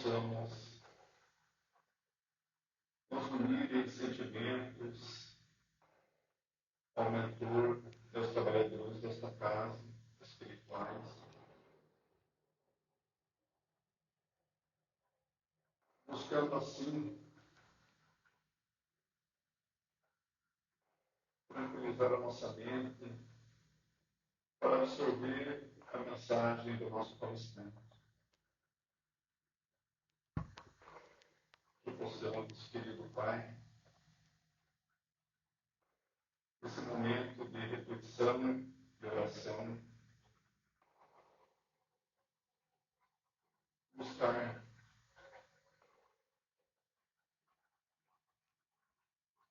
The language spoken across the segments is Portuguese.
possamos nos unir em sentimentos ao mentor dos trabalhadores desta casa, espirituais, buscando assim tranquilizar a nossa mente para absorver a mensagem do nosso palestrante. Que possamos, querido Pai, nesse momento de reflexão, de oração, buscar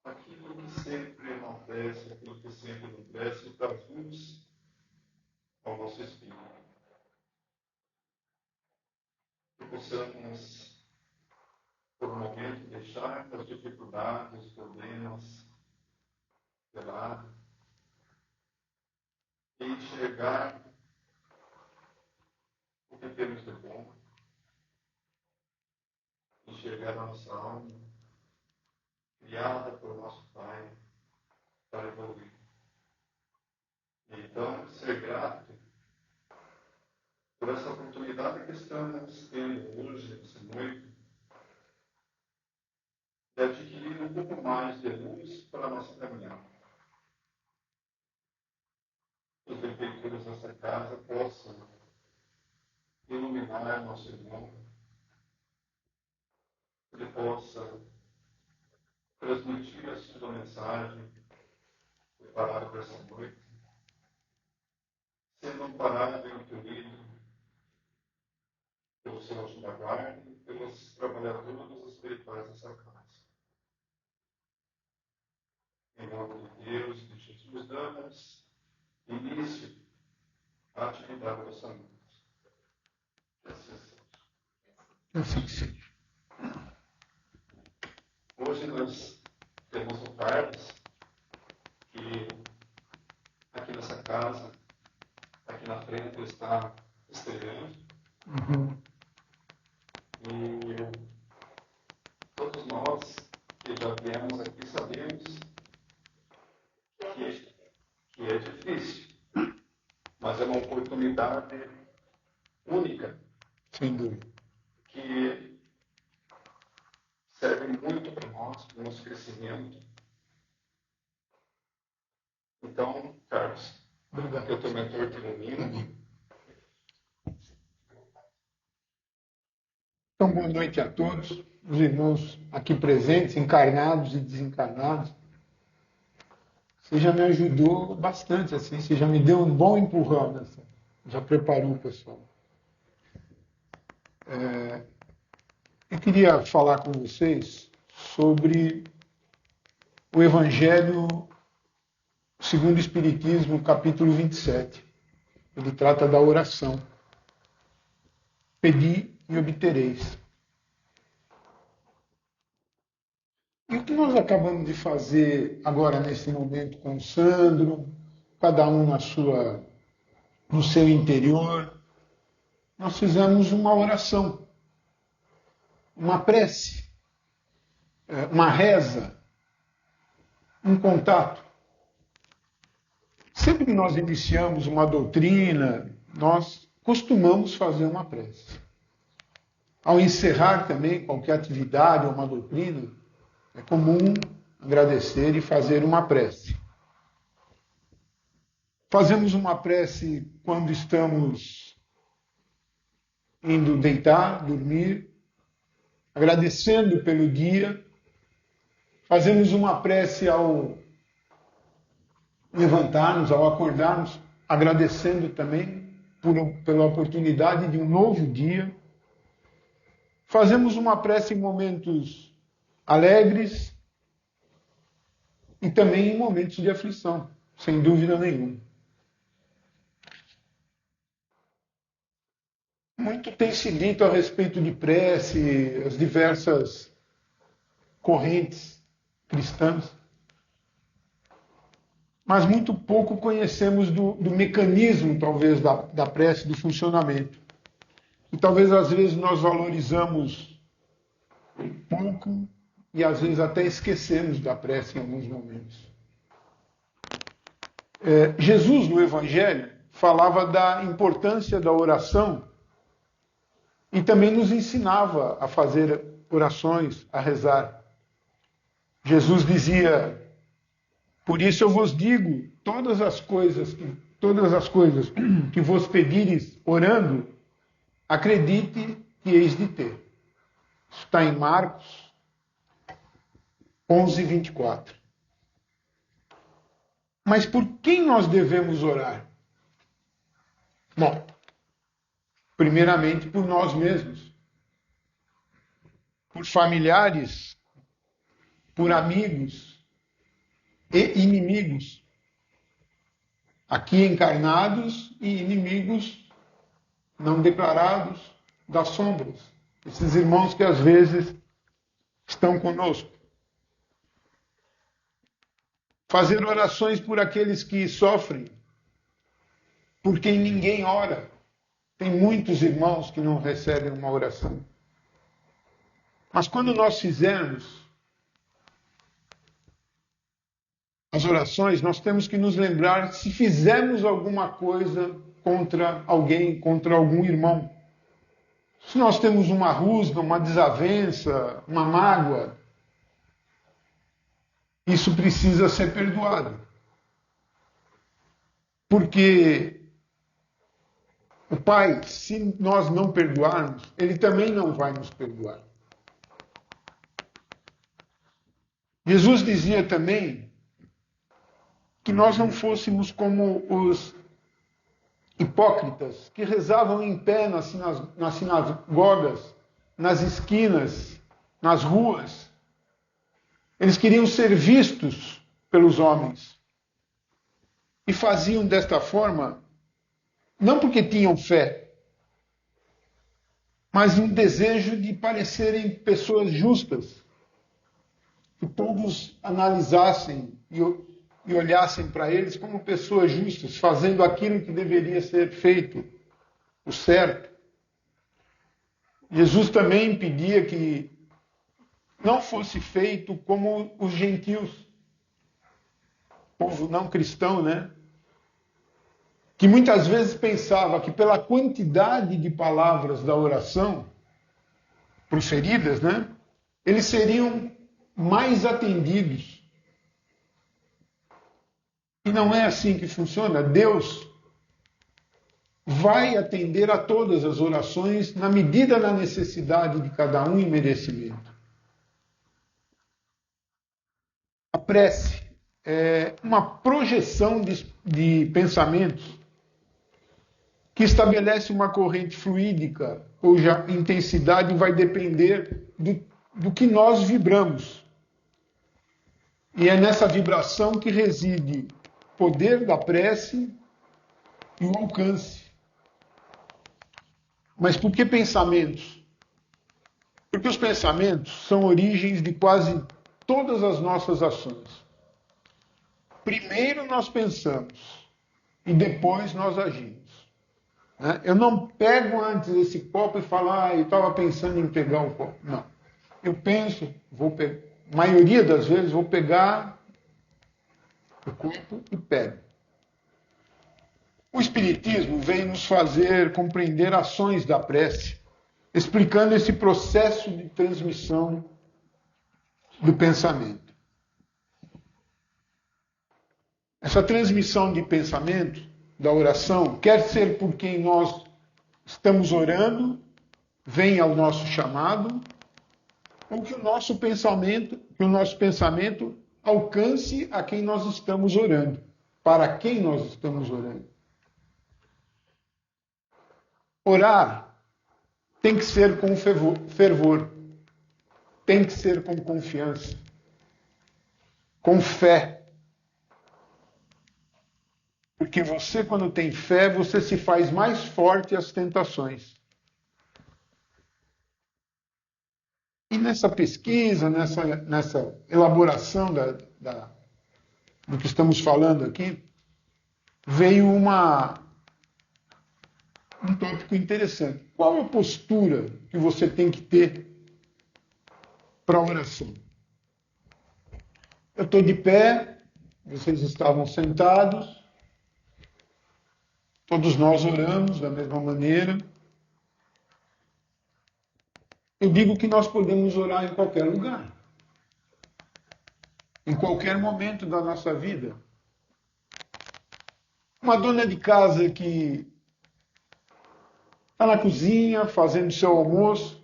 aquilo que sempre acontece, aquilo que sempre acontece, para luz ao nosso espírito. Que possamos, por um momento, deixar as dificuldades, os problemas de lado e enxergar o que temos de bom, enxergar a nossa alma, criada por nosso Pai, para evoluir. E então, ser grato por essa oportunidade que estamos tendo hoje, nessa noite, de adquirir um pouco mais de luz para a nossa caminhada. Que os benfeitores dessa casa possam iluminar nosso irmão, que ele possa transmitir a sua mensagem preparada para essa noite, sendo amparado e acolhido pelo seu anjo da guarda e pelos trabalhadores espirituais dessa casa. Em nome de Deus e de Jesus, damos início à atividade dessa noite. Que assim seja. Assim seja. Hoje nós temos o Carlos, que aqui nessa casa, aqui na frente, ele está estreando. E todos nós que já viemos aqui sabemos que é difícil, mas é uma oportunidade única. Sem dúvida. Que serve muito para nós, para o nosso crescimento. Então, Carlos, obrigado. Eu teu mentor te ilumino. Então, boa noite a todos, os irmãos aqui presentes, encarnados e desencarnados. Você já me ajudou bastante, assim, você já me deu um bom empurrão nessa. Já preparou o pessoal. Eu queria falar com vocês sobre o Evangelho segundo o Espiritismo, capítulo 27. Ele trata da oração. Pedi e obtereis. E o que nós acabamos de fazer agora nesse momento com o Sandro, cada um no seu interior, nós fizemos uma oração, uma prece, uma reza, um contato. Sempre que nós iniciamos uma doutrina, nós costumamos fazer uma prece. Ao encerrar também qualquer atividade ou uma doutrina, é comum agradecer e fazer uma prece. Fazemos uma prece quando estamos indo deitar, dormir, agradecendo pelo dia. Fazemos uma prece ao levantarmos, ao acordarmos, agradecendo também pela oportunidade de um novo dia. Fazemos uma prece em momentos alegres e também em momentos de aflição, sem dúvida nenhuma. Muito tem se dito a respeito de prece, as diversas correntes cristãs, mas muito pouco conhecemos do mecanismo, talvez, da prece, do funcionamento. e talvez às vezes nós valorizamos pouco e às vezes até esquecemos da prece em alguns momentos. Jesus, no Evangelho, falava da importância da oração e também nos ensinava a fazer orações, a rezar. Jesus dizia: por isso eu vos digo, todas as coisas que vos pedires orando, acredite que eis de ter. Isso está em Marcos 11, 24. Mas por quem nós devemos orar? Bom, primeiramente por nós mesmos, por familiares, por amigos e inimigos, aqui encarnados e inimigos não declarados das sombras, esses irmãos que às vezes estão conosco. Fazer orações por aqueles que sofrem, por quem ninguém ora. Tem muitos irmãos que não recebem uma oração. Mas quando nós fizermos as orações, nós temos que nos lembrar se fizemos alguma coisa contra alguém, contra algum irmão. Se nós temos uma rusga, uma desavença, uma mágoa, isso precisa ser perdoado. Porque o Pai, se nós não perdoarmos, Ele também não vai nos perdoar. Jesus dizia também que nós não fôssemos como os hipócritas que rezavam em pé nas sinagogas, nas esquinas, nas ruas. Eles queriam ser vistos pelos homens. E faziam desta forma, não porque tinham fé, mas um desejo de parecerem pessoas justas. Que todos analisassem e olhassem para eles como pessoas justas, fazendo aquilo que deveria ser feito, o certo. Jesus também pedia que não fosse feito como os gentios, povo não cristão, né? Que muitas vezes pensava que pela quantidade de palavras da oração proferidas, né, eles seriam mais atendidos. E não é assim que funciona. Deus vai atender a todas as orações na medida da necessidade de cada um e merecimento. A prece é uma projeção de pensamentos que estabelece uma corrente fluídica, cuja intensidade vai depender do que nós vibramos. E é nessa vibração que reside o poder da prece e o alcance. Mas por que pensamentos? Porque os pensamentos são origens de quase todas as nossas ações. Primeiro nós pensamos e depois nós agimos. Eu não pego antes esse copo e falo, eu estava pensando em pegar o copo. Não. Eu penso, a maioria das vezes vou pegar o copo e pego. O Espiritismo veio nos fazer compreender ações da prece, explicando esse processo de transmissão do pensamento. Essa transmissão de pensamento, da oração, quer ser por quem nós estamos orando, vem ao nosso chamado, ou que o nosso pensamento alcance a quem nós estamos orando, para quem nós estamos orando. Orar tem que ser com fervor, tem que ser com confiança, com fé. Porque você, quando tem fé, você se faz mais forte às tentações. E nessa pesquisa, nessa elaboração do que estamos falando aqui, veio uma um tópico interessante. Qual é a postura que você tem que ter para a oração? Eu estou de pé, vocês estavam sentados, todos nós oramos da mesma maneira. Eu digo que nós podemos orar em qualquer lugar, em qualquer momento da nossa vida. Uma dona de casa que está na cozinha, fazendo seu almoço,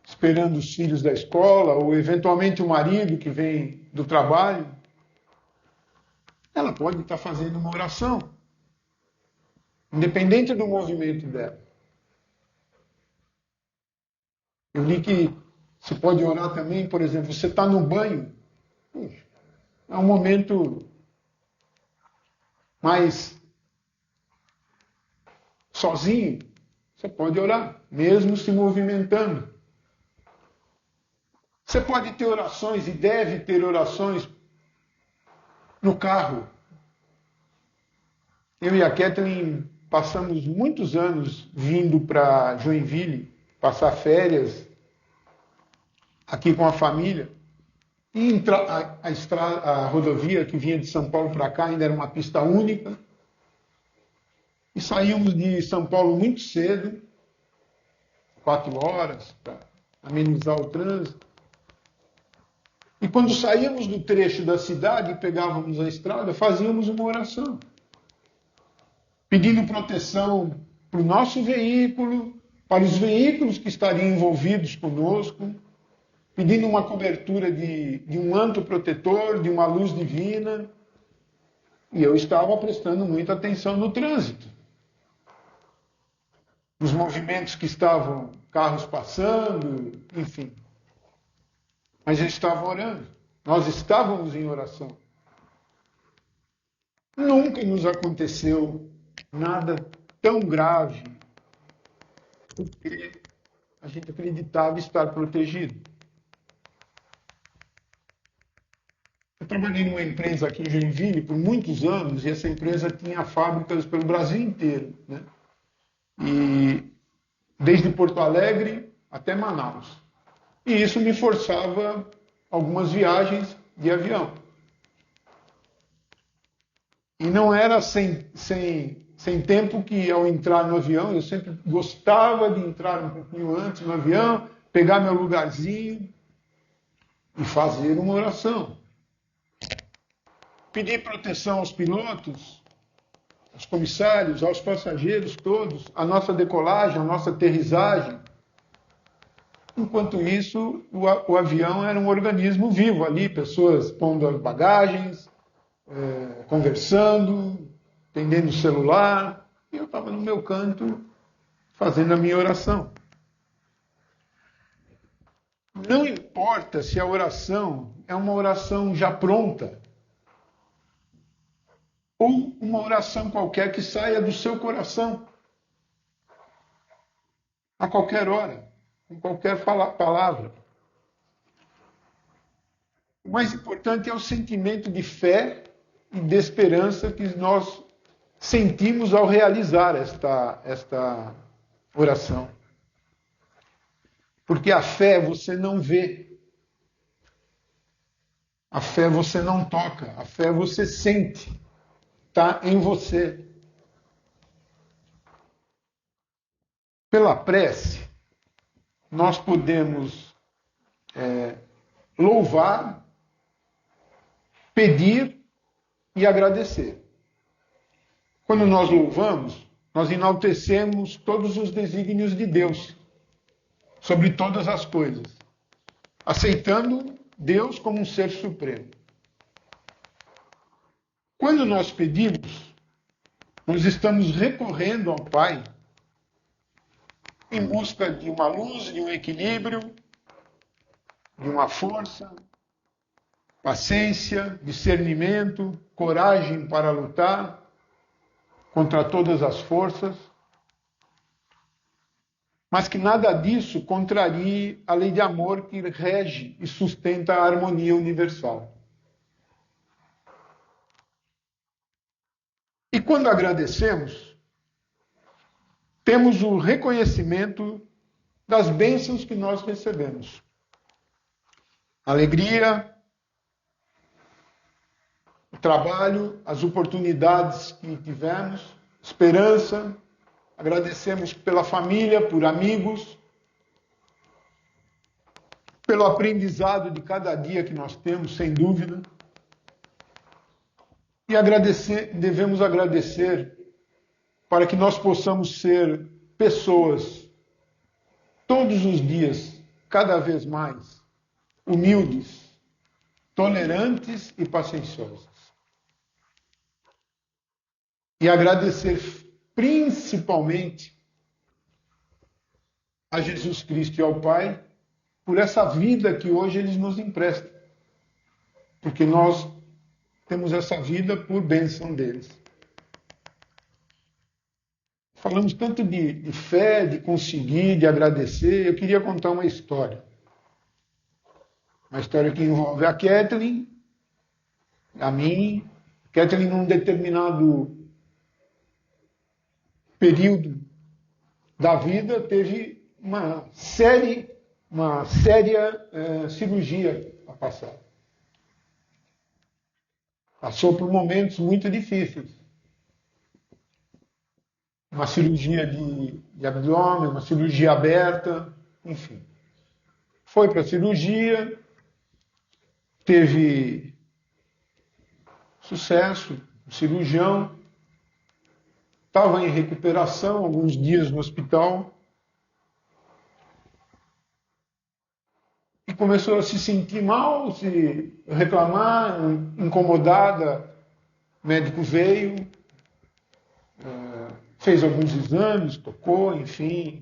esperando os filhos da escola, ou eventualmente o marido que vem do trabalho, ela pode estar fazendo uma oração, independente do movimento dela. Eu li que você pode orar também, por exemplo, você está no banho, é um momento mais sozinho, você pode orar, mesmo se movimentando. Você pode ter orações e deve ter orações no carro. Eu e a Kathleen passamos muitos anos vindo para Joinville, passar férias aqui com a família. E a rodovia que vinha de São Paulo para cá ainda era uma pista única. E saímos de São Paulo muito cedo, 4 horas, para amenizar o trânsito. E quando saíamos do trecho da cidade e pegávamos a estrada, fazíamos uma oração, pedindo proteção para o nosso veículo, para os veículos que estariam envolvidos conosco, pedindo uma cobertura de um manto protetor, de uma luz divina. E eu estava prestando muita atenção no trânsito, nos movimentos que estavam, carros passando, enfim. Mas eu estava orando. Nós estávamos em oração. Nunca nos aconteceu nada tão grave, porque a gente acreditava estar protegido. Eu trabalhei numa empresa aqui em Joinville por muitos anos, e essa empresa tinha fábricas pelo Brasil inteiro, né? E desde Porto Alegre até Manaus. E isso me forçava algumas viagens de avião. E não era sem tempo que, ao entrar no avião, eu sempre gostava de entrar um pouquinho antes no avião, pegar meu lugarzinho e fazer uma oração. Pedir proteção aos pilotos, aos comissários, aos passageiros todos, a nossa decolagem, a nossa aterrissagem. Enquanto isso, o avião era um organismo vivo ali, pessoas pondo as bagagens, conversando, atendendo o celular, e eu estava no meu canto fazendo a minha oração. Não importa se a oração é uma oração já pronta, ou uma oração qualquer que saia do seu coração, a qualquer hora, com qualquer palavra. O mais importante é o sentimento de fé e de esperança que nós sentimos ao realizar esta oração. Porque a fé você não vê, a fé você não toca, a fé você sente, está em você. Pela prece, nós podemos louvar, pedir e agradecer. Quando nós louvamos, nós enaltecemos todos os desígnios de Deus sobre todas as coisas, aceitando Deus como um ser supremo. Quando nós pedimos, nós estamos recorrendo ao Pai em busca de uma luz, de um equilíbrio, de uma força, paciência, discernimento, coragem para lutar contra todas as forças, mas que nada disso contrarie a lei de amor que rege e sustenta a harmonia universal. E quando agradecemos, temos o reconhecimento das bênçãos que nós recebemos. Alegria, o trabalho, as oportunidades que tivemos, esperança, agradecemos pela família, por amigos, pelo aprendizado de cada dia que nós temos, sem dúvida. E devemos agradecer para que nós possamos ser pessoas, todos os dias, cada vez mais, humildes, tolerantes e pacienciosas. E agradecer principalmente a Jesus Cristo e ao Pai por essa vida que hoje eles nos emprestam. Porque nós temos essa vida por bênção deles. Falamos tanto de fé, de conseguir, de agradecer. Eu queria contar uma história. Uma história que envolve a Kathleen, a mim. Kathleen, num determinado período da vida, teve uma séria cirurgia a passar. Passou por momentos muito difíceis. Uma cirurgia de abdômen, uma cirurgia aberta, enfim. Foi para a cirurgia, teve sucesso, o cirurgião, estava em recuperação, alguns dias no hospital, e começou a se sentir mal, se reclamar, incomodada. O médico veio, fez alguns exames, tocou, enfim,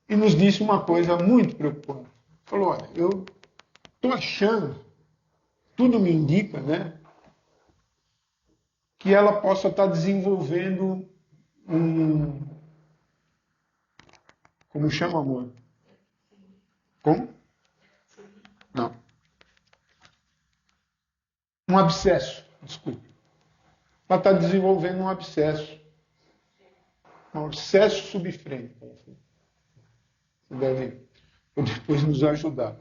e nos disse uma coisa muito preocupante. Falou, olha, eu estou achando, tudo me indica, né, que ela possa estar desenvolvendo como chama, amor? Como? Não. Um abscesso, desculpe. Ela está desenvolvendo um abscesso. Um abscesso subfrênico. Você deve depois nos ajudar.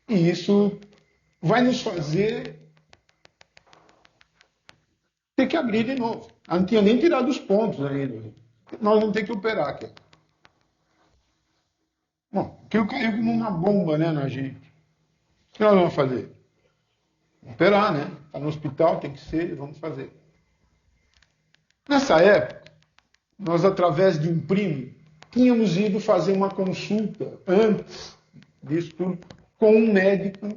E isso vai nos fazer ter que abrir de novo. Ela não tinha nem tirado os pontos ainda. Nós vamos ter que operar aqui. Bom, aquilo caiu como uma bomba, né, na gente. O que nós vamos fazer? Operar, né? Está no hospital, tem que ser, vamos fazer. Nessa época, nós, através de um primo, tínhamos ido fazer uma consulta, antes disso tudo, com um médico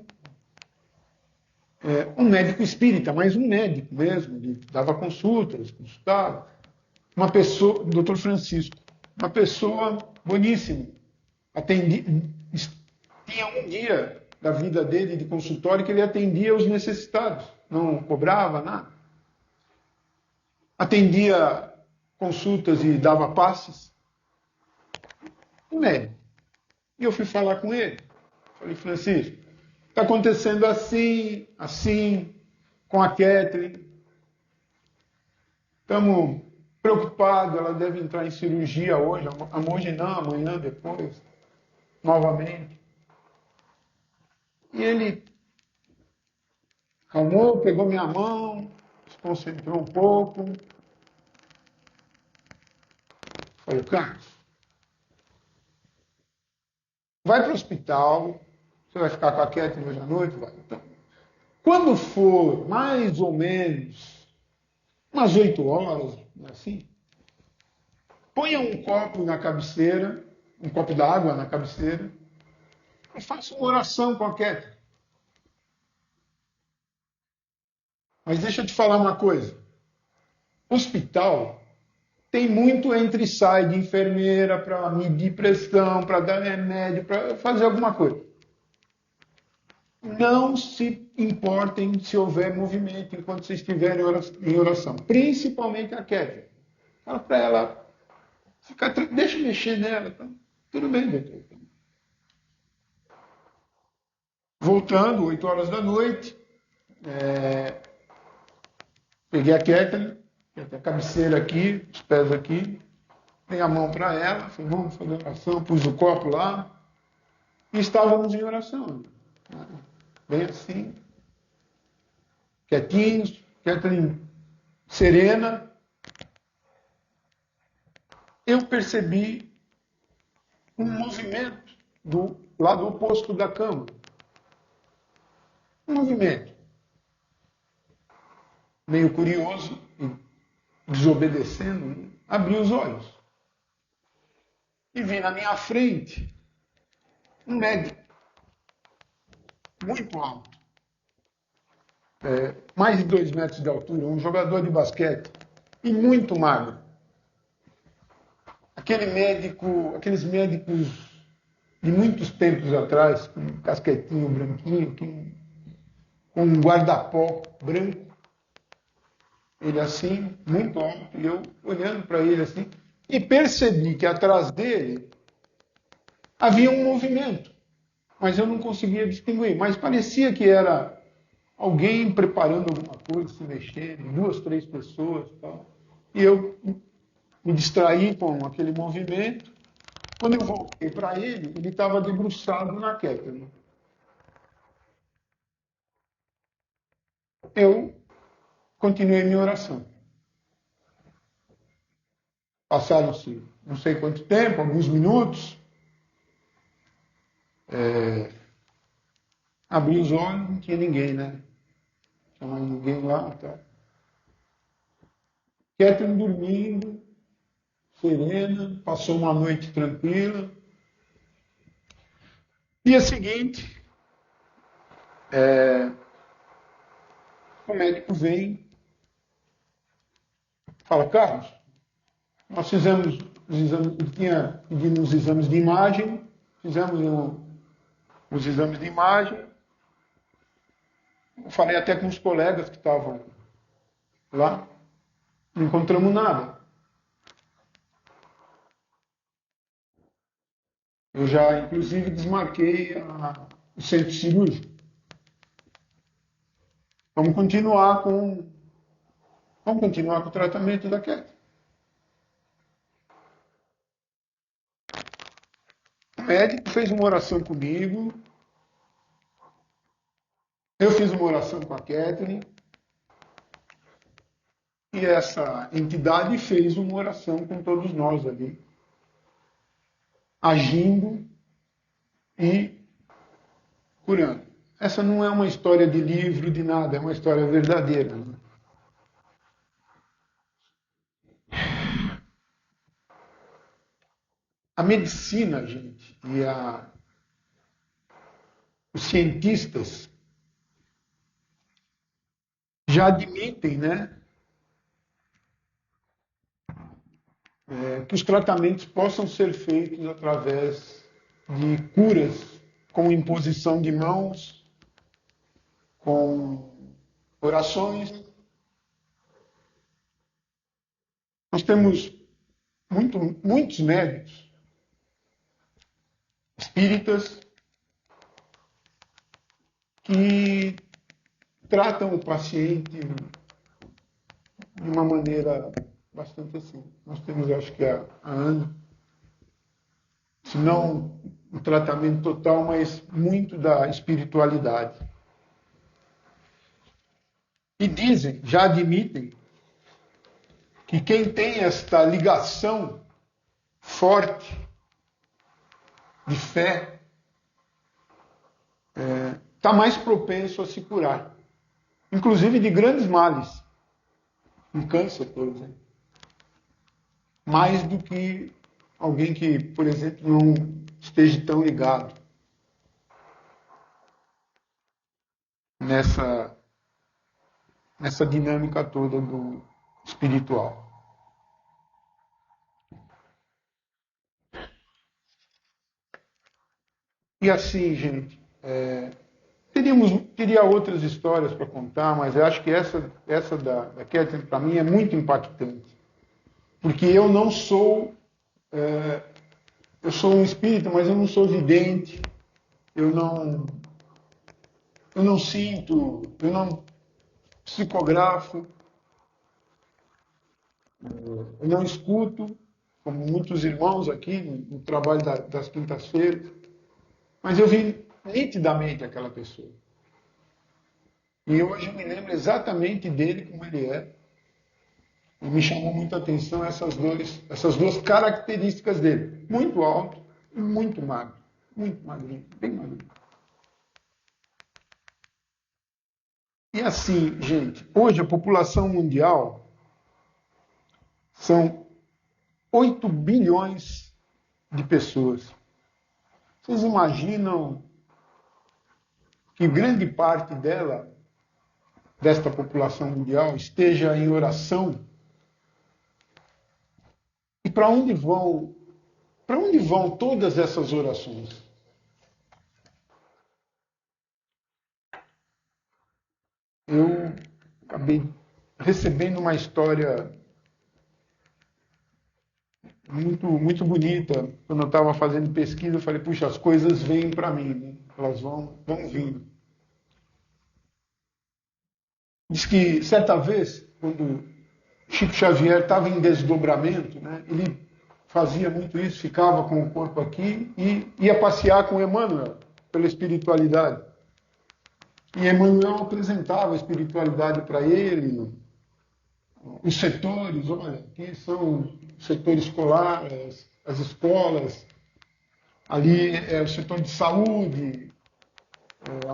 espírita, mas um médico mesmo, ele dava consultas, consultava. Uma pessoa, o Dr. Francisco, uma pessoa boníssima, tinha um dia da vida dele de consultório que ele atendia os necessitados, não cobrava nada. Atendia consultas e dava passes. Um médico. E eu fui falar com ele. Falei, Francisco, está acontecendo assim, assim, com a Kathleen. Estamos preocupados, ela deve entrar em cirurgia hoje. Hoje não, amanhã, depois, novamente. E ele calmou, pegou minha mão, se concentrou um pouco. Falei, Carlos, vai para o hospital, você vai ficar com a Kathleen hoje à noite? Vai. Então, quando for mais ou menos umas 8 horas, assim, ponha um copo na cabeceira, um copo d'água na cabeceira, e faça uma oração com a Kathleen. Mas deixa eu te falar uma coisa. Hospital tem muito entra e sai de enfermeira para medir pressão, para dar remédio, para fazer alguma coisa. Não se importem se houver movimento enquanto vocês estiverem em oração. Principalmente a Kathleen. Fala para ela, deixa eu mexer nela. Tá? Tudo bem, doutor. Voltando, 8 horas da noite, peguei a Kathleen, a cabeceira aqui, os pés aqui, dei a mão para ela, falei, vamos fazer oração, pus o copo lá, e estávamos em oração. Bem assim, quietinhos, Catherine serena. Eu percebi um movimento do lado oposto da cama. Um movimento meio curioso, desobedecendo, abri os olhos e vi na minha frente um médico muito alto, mais de 2 metros de altura, um jogador de basquete e muito magro. Aqueles médicos de muitos tempos atrás, com um casquetinho branquinho, com um guarda-pó branco, ele assim, muito alto, e eu olhando para ele assim, e percebi que atrás dele havia um movimento, mas eu não conseguia distinguir, mas parecia que era alguém preparando alguma coisa, se mexendo, 2, 3 pessoas, tal. E eu me distraí com aquele movimento. Quando eu voltei para ele estava debruçado na Catherine. Eu continuei minha oração. Passaram-se não sei quanto tempo, alguns minutos. Abri os olhos, não tinha ninguém, né? Não tinha mais ninguém lá. Tá. Catherine dormindo, serena, passou uma noite tranquila. Dia seguinte, o médico vem, fala, Carlos, nós fizemos os exames, ele tinha pedido uns exames de imagem, fizemos os exames de imagem. Eu falei até com os colegas que estavam lá, não encontramos nada. Eu já, inclusive, desmarquei o centro cirúrgico. Vamos continuar com o tratamento da queda. O médico fez uma oração comigo. Eu fiz uma oração com a Catherine. E essa entidade fez uma oração com todos nós ali. Agindo e curando. Essa não é uma história de livro, de nada. É uma história verdadeira. Né? A medicina, gente, e os cientistas já admitem, né, que os tratamentos possam ser feitos através de curas com imposição de mãos, com orações. Nós temos muitos médicos espíritas que tratam o paciente de uma maneira bastante assim. Nós temos, acho que há anos, se não um tratamento total, mas muito da espiritualidade. E dizem, já admitem, que quem tem esta ligação forte de fé está mais propenso a se curar, inclusive de grandes males, um câncer, por exemplo, mais do que alguém que, por exemplo, não esteja tão ligado nessa dinâmica toda do espiritual. E assim, gente, teria outras histórias para contar, mas eu acho que essa da Catherine, para mim, é muito impactante. Porque eu não sou... eu sou um espírita, mas eu não sou vidente, eu não sinto, eu não psicografo, eu não escuto, como muitos irmãos aqui no trabalho das quintas-feiras, mas eu vi nitidamente aquela pessoa. E hoje eu me lembro exatamente dele como ele é. E me chamou muita atenção essas duas características dele. Muito alto e muito magro. Muito magrinho, bem magrinho. E assim, gente, hoje a população mundial são 8 bilhões de pessoas. Vocês imaginam que grande parte desta população mundial, esteja em oração? E para onde vão todas essas orações? Eu acabei recebendo uma história muito, muito bonita. Quando eu estava fazendo pesquisa, eu falei, puxa, as coisas vêm para mim, né? Elas vão vindo. Diz que certa vez, quando Chico Xavier estava em desdobramento, né, ele fazia muito isso, ficava com o corpo aqui e ia passear com Emmanuel pela espiritualidade. E Emmanuel apresentava a espiritualidade para ele, os setores, olha, aqui são o setor escolar, as escolas, ali é o setor de saúde,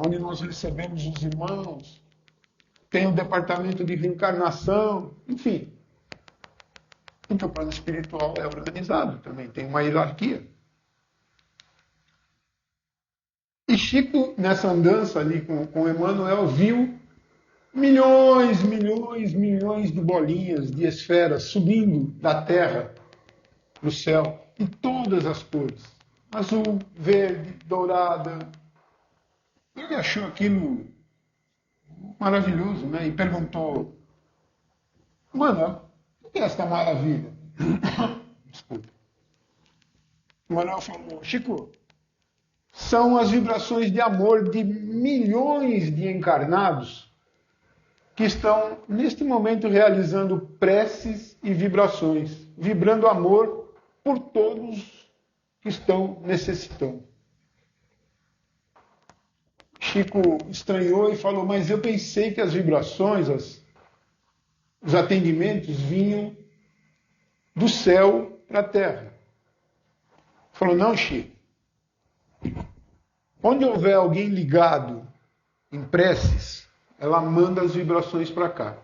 onde nós recebemos os irmãos, tem o departamento de reencarnação, enfim. Então o plano espiritual é organizado também, tem uma hierarquia. E Chico, nessa andança ali com Emmanuel, viu milhões de bolinhas, de esferas subindo da terra para o céu, em todas as cores. Azul, verde, dourada. Ele achou aquilo maravilhoso, né? E perguntou, Manuel, o que é esta maravilha? Desculpa. O Manuel falou, Chico, são as vibrações de amor de milhões de encarnados que estão, neste momento, realizando preces e vibrações, vibrando amor por todos que estão necessitando. Chico estranhou e falou, mas eu pensei que as vibrações, os atendimentos vinham do céu para a terra. Falou, não, Chico. Onde houver alguém ligado em preces, ela manda as vibrações para cá.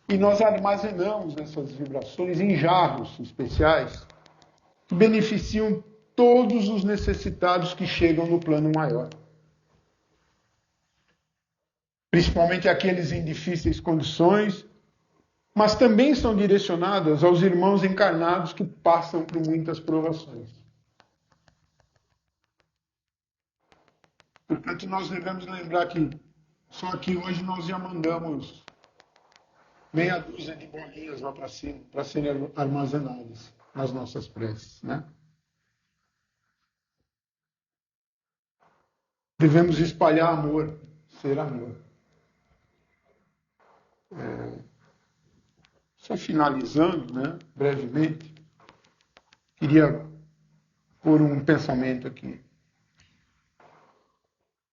E nós armazenamos essas vibrações em jarros especiais que beneficiam todos os necessitados que chegam no plano maior. Principalmente aqueles em difíceis condições, mas também são direcionadas aos irmãos encarnados que passam por muitas provações. Portanto, nós devemos lembrar que só aqui hoje nós já mandamos meia dúzia de bolinhas lá para cima, para serem armazenadas nas nossas preces, né? Devemos espalhar amor, ser amor. Só finalizando, né, brevemente, queria pôr um pensamento aqui.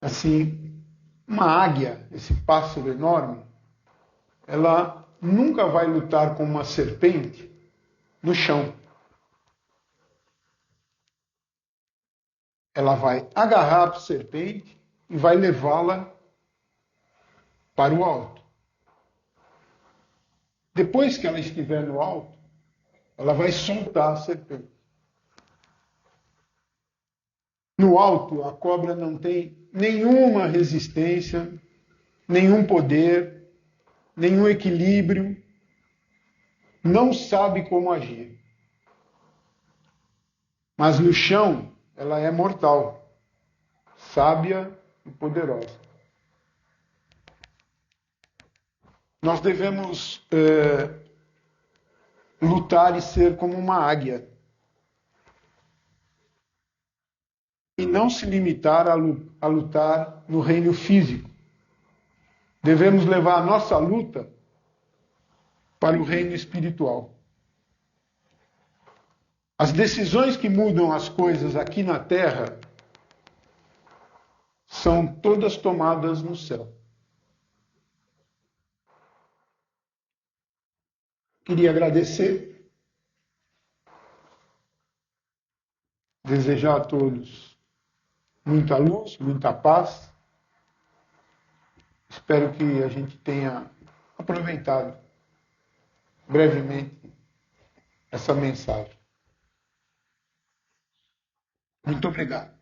Assim, uma águia, esse pássaro enorme, ela nunca vai lutar com uma serpente no chão. Ela vai agarrar a serpente e vai levá-la para o alto. Depois que ela estiver no alto, ela vai soltar a serpente. No alto, a cobra não tem nenhuma resistência, nenhum poder, nenhum equilíbrio, não sabe como agir. Mas no chão, ela é mortal, sábia e poderosa. Nós devemos lutar e ser como uma águia. E não se limitar a lutar no reino físico. Devemos levar a nossa luta para o reino espiritual. As decisões que mudam as coisas aqui na terra são todas tomadas no céu. Queria agradecer, desejar a todos muita luz, muita paz. Espero que a gente tenha aproveitado brevemente essa mensagem. Muito obrigado.